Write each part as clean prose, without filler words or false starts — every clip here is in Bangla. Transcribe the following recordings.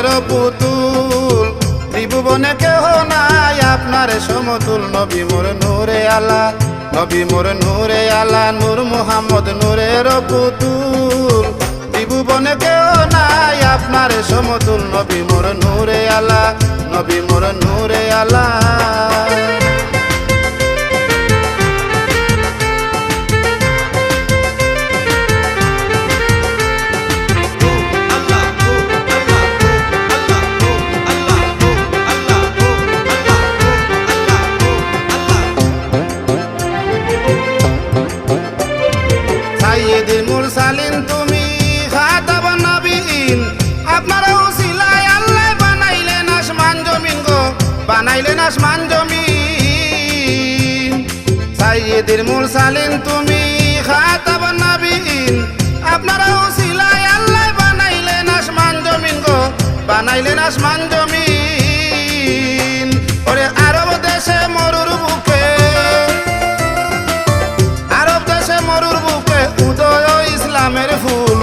নূরের পুতুল ত্রিভুবনে কেহ নাই আপনার সমতুল নবী মোর নূরে আলা নবী মোর নূরে আলা নূর মুহাম্মদ নূরের পুতুল ত্রিভুবনে কেহ নাই আপনার সমতুল নবী মোর নূরে আলা নবী মোর নূরে আলা সাইয়্যিদুল মুরসালিন তুমি খাতাবুন নবীন আপনার উসিলায় আল্লাহ বানাইলেন আসমান জমিন গো বানাইলেন আসমান জমিন সাইয়্যিদুল মুরসালিন তুমি খাতাবুন নবীন আপনার উসিলায় আল্লাহ বানাইলেন আসমান জমিন গো বানাইলেন আসমান জমিন ওরে আরব দেশে মরুর বুকে উদয় ইসলামের ফুল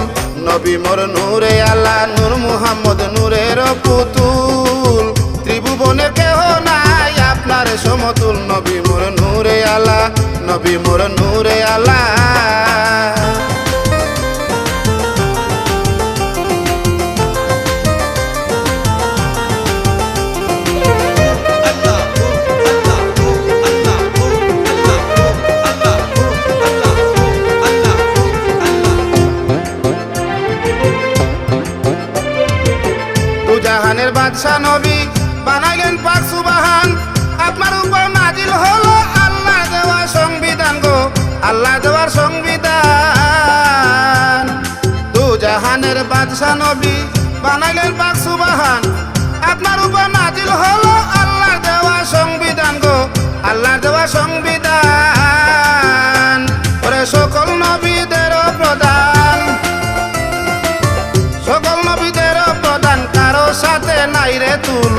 নবী মোর নূরে আলা নূর মুহাম্মদ নূরের পুতুল ত্রিভুবনে কেহ নাই আপনার সমতুল নবী মোর নূরে আলা নবী মোর নূরে আলা জাহানের বাদশা নবী বানাইলেন পাক সুবহান আপনার উপর নাজিল হলো আল্লাহ দেওয়া সংবিধান গো আল্লাহ দেওয়ার সংবিধান দু জাহানের বাদশা নবী বানাইলেন পাক সুবহান আপনার উপর নাজিল হলো আল্লাহ দেওয়া সংবিধান গো আল্লাহ দেওয়া সংবিধান ওরে সকল নবীদের প্রধান সকল নবীদের প্রধান কারো সাথে নাই রে তুল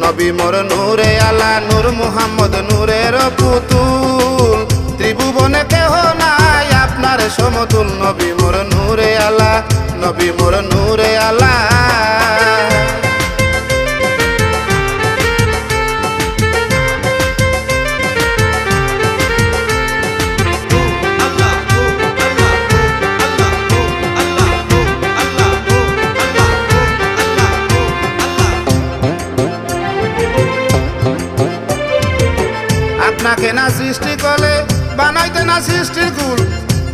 নবী মোর নূরে আলা নূর মুহাম্মদ নূরের পুতুল ত্রিভুবনে কেহ নাই আপনার সমতুল নবী মোর নূরে আলা নবী মোর নূরে আলা আপনাকে না সৃষ্টি করলে বানাইতে না সৃষ্টির কুল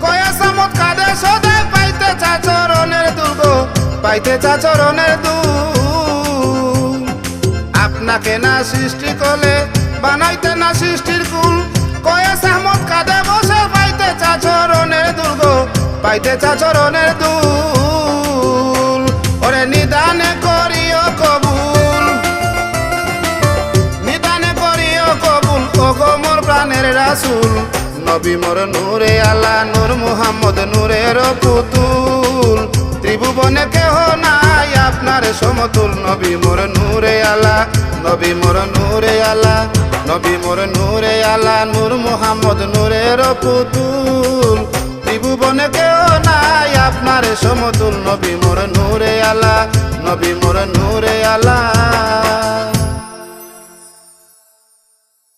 কয়া সামত কাঁদে সদে পাইতে চাচরণের দুর্গ পাইতে চাচরণের দুল আপনাকে না সৃষ্টি করলে বানাইতে না সৃষ্টির কুল কয়া সামত কাঁদে বসে পাইতে চাচরণের দুর্গ পাইতে চাচরণের দুল ওরে নিদানে করিও কবুল নিদানে করিও কবুল ওগো মোর প্রাণের রাসূল নবী মোর নূরে আলা নূর মুহাম্মদ নূরের পুতুল ত্রিভুবনে কেহ নাই আপনার সমতুল নবী মোর নূরে আলা নবী মোর নূরে আলা নবী মোর নূরে আলা নূর মুহাম্মদ নূরের পুতুল ত্রিভুবনে কেহ নাই আপনার সমতুল নবী মোর নূরে আলা নবী মোর নূরে আলা।